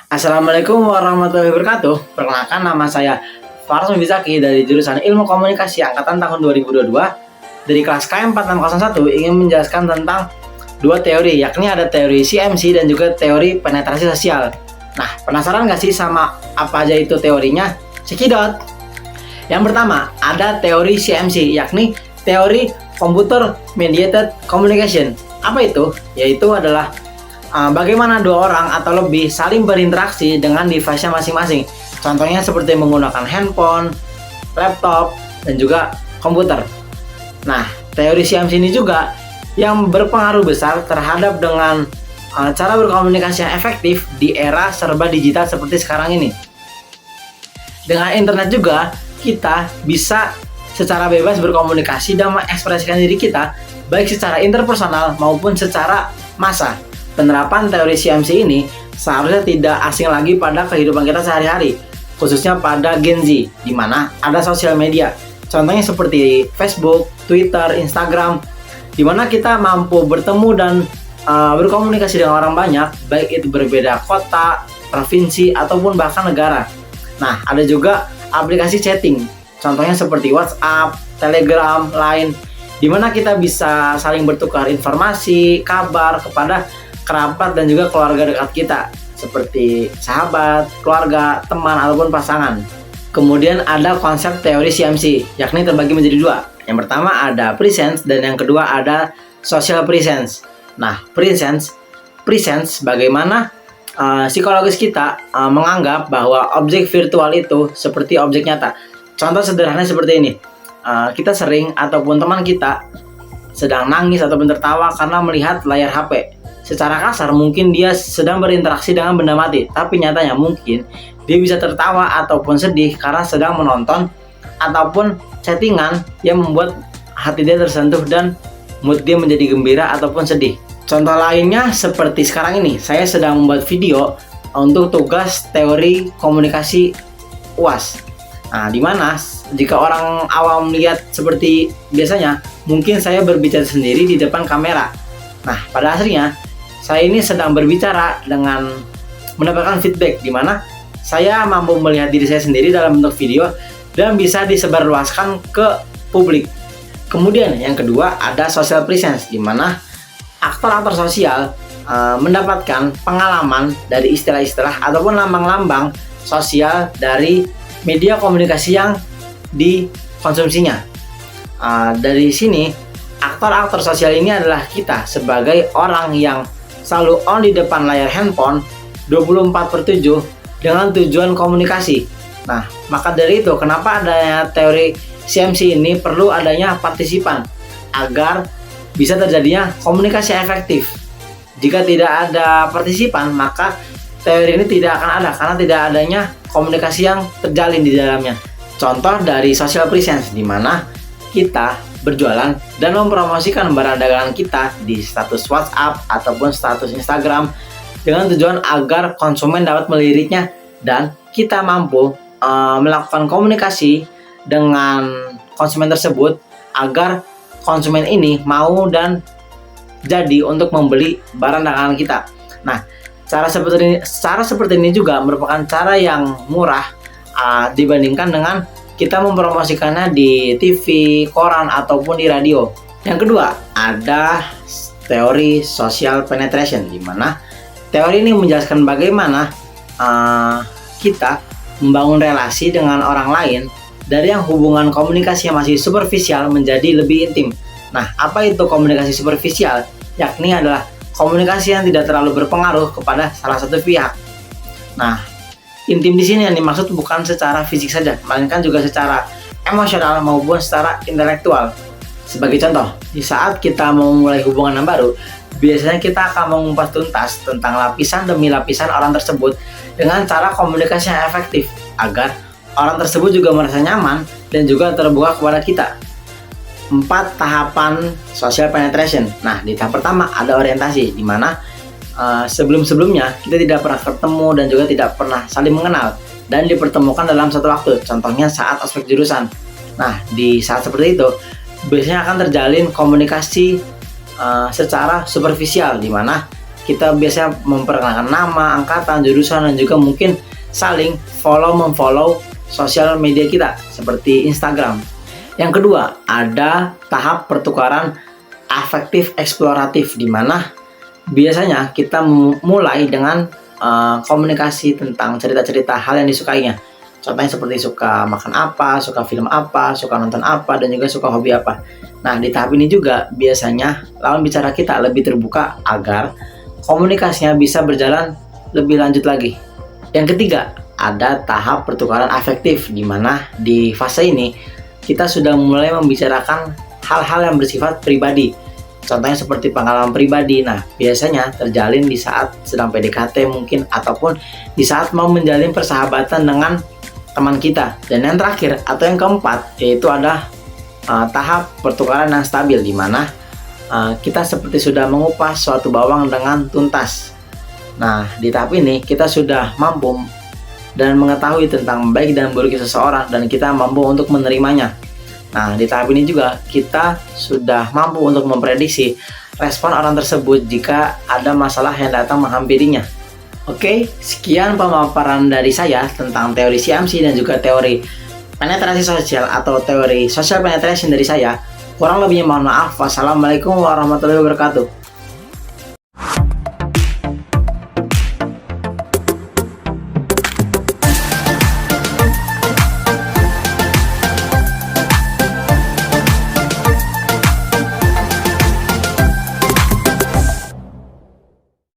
Assalamualaikum warahmatullahi wabarakatuh. Perkenalkan, nama saya Faras Mubizaki dari jurusan Ilmu Komunikasi angkatan tahun 2022 dari kelas KM4601 ingin menjelaskan tentang dua teori, yakni ada teori CMC dan juga teori penetrasi sosial. Nah, penasaran nggak sih sama apa aja itu teorinya? Cekidot. Yang pertama, ada teori CMC, yakni teori Computer Mediated Communication. Apa itu? Yaitu adalah bagaimana dua orang atau lebih saling berinteraksi dengan device-nya masing-masing. Contohnya seperti menggunakan handphone, laptop, dan juga komputer. Nah, teori CMC ini juga yang berpengaruh besar terhadap dengan cara berkomunikasi yang efektif di era serba digital seperti sekarang ini. Dengan internet juga, kita bisa secara bebas berkomunikasi dan mengekspresikan diri kita, baik secara interpersonal maupun secara massa. Penerapan teori CMC ini seharusnya tidak asing lagi pada kehidupan kita sehari-hari, khususnya pada Gen Z, di mana ada sosial media. Contohnya seperti Facebook, Twitter, Instagram, di mana kita mampu bertemu dan berkomunikasi dengan orang banyak, baik itu berbeda kota, provinsi, ataupun bahkan negara. Nah, ada juga aplikasi chatting, contohnya seperti WhatsApp, Telegram, Line, di mana kita bisa saling bertukar informasi, kabar kepada kerabat dan juga keluarga dekat kita, seperti sahabat, keluarga, teman, ataupun pasangan. Kemudian ada konsep teori CMC, yakni terbagi menjadi dua. Yang pertama ada presence dan yang kedua ada social presence. Nah, presence bagaimana psikologis kita menganggap bahwa objek virtual itu seperti objek nyata. Contoh sederhana seperti ini. Kita sering ataupun teman kita sedang nangis ataupun tertawa karena melihat layar HP. Secara kasar mungkin dia sedang berinteraksi dengan benda mati, tapi nyatanya mungkin dia bisa tertawa ataupun sedih karena sedang menonton ataupun chattingan yang membuat hati dia tersentuh dan mood dia menjadi gembira ataupun sedih. Contoh lainnya seperti sekarang ini, saya sedang membuat video untuk tugas teori komunikasi UAS. Nah, dimana jika orang awam melihat seperti biasanya, mungkin saya berbicara sendiri di depan kamera. Nah, pada aslinya saya ini sedang berbicara dengan mendapatkan feedback, di mana saya mampu melihat diri saya sendiri dalam bentuk video dan bisa disebarluaskan ke publik. Kemudian yang kedua ada social presence, di mana aktor-aktor sosial mendapatkan pengalaman dari istilah-istilah ataupun lambang-lambang sosial dari media komunikasi yang dikonsumsinya. Dari sini aktor-aktor sosial ini adalah kita sebagai orang yang selalu on di depan layar handphone 24/7 dengan tujuan komunikasi. Nah, maka dari itu kenapa adanya teori CMC ini perlu adanya partisipan agar bisa terjadinya komunikasi efektif. Jika tidak ada partisipan, maka teori ini tidak akan ada karena tidak adanya komunikasi yang terjalin di dalamnya. Contoh dari social presence, di mana kita berjualan dan mempromosikan barang dagangan kita di status WhatsApp ataupun status Instagram dengan tujuan agar konsumen dapat meliriknya dan kita mampu melakukan komunikasi dengan konsumen tersebut agar konsumen ini mau dan jadi untuk membeli barang dagangan kita. Nah, cara seperti ini juga merupakan cara yang murah dibandingkan dengan kita mempromosikannya di TV, koran, ataupun di radio. Yang kedua, ada teori social penetration, di mana teori ini menjelaskan bagaimana kita membangun relasi dengan orang lain dari yang hubungan komunikasi yang masih superficial menjadi lebih intim. Nah, apa itu komunikasi superficial? Yakni adalah komunikasi yang tidak terlalu berpengaruh kepada salah satu pihak. Nah, intim di sini yang dimaksud bukan secara fisik saja, melainkan juga secara emosional maupun secara intelektual. Sebagai contoh, di saat kita mau memulai hubungan yang baru, biasanya kita akan mengupas tuntas tentang lapisan demi lapisan orang tersebut dengan cara komunikasi yang efektif, agar orang tersebut juga merasa nyaman dan juga terbuka kepada kita. 4 tahapan social penetration. Nah, di tahap pertama ada orientasi, di mana sebelum-sebelumnya kita tidak pernah ketemu dan juga tidak pernah saling mengenal dan dipertemukan dalam satu waktu, contohnya saat ospek jurusan. Nah, di saat seperti itu biasanya akan terjalin komunikasi secara superficial, di mana kita biasanya memperkenalkan nama, angkatan, jurusan, dan juga mungkin saling memfollow sosial media kita seperti Instagram. Yang kedua, ada tahap pertukaran afektif eksploratif, di mana biasanya kita mulai dengan komunikasi tentang cerita-cerita hal yang disukainya. Contohnya seperti suka makan apa, suka film apa, suka nonton apa, dan juga suka hobi apa. Nah, di tahap ini juga biasanya lawan bicara kita lebih terbuka agar komunikasinya bisa berjalan lebih lanjut lagi. Yang ketiga, ada tahap pertukaran afektif, di mana di fase ini kita sudah mulai membicarakan hal-hal yang bersifat pribadi. Contohnya seperti pengalaman pribadi. Nah, biasanya terjalin di saat sedang PDKT mungkin, ataupun di saat mau menjalin persahabatan dengan teman kita. Dan yang terakhir atau yang keempat, yaitu ada tahap pertukaran yang stabil, di mana kita seperti sudah mengupas suatu bawang dengan tuntas. Nah, di tahap ini kita sudah mampu dan mengetahui tentang baik dan buruknya seseorang, dan kita mampu untuk menerimanya. Nah, di tahap ini juga kita sudah mampu untuk memprediksi respon orang tersebut jika ada masalah yang datang menghampirinya. Oke, sekian pemaparan dari saya tentang teori CMC dan juga teori penetrasi sosial atau teori social penetration dari saya. Kurang lebihnya mohon maaf. Wassalamualaikum warahmatullahi wabarakatuh.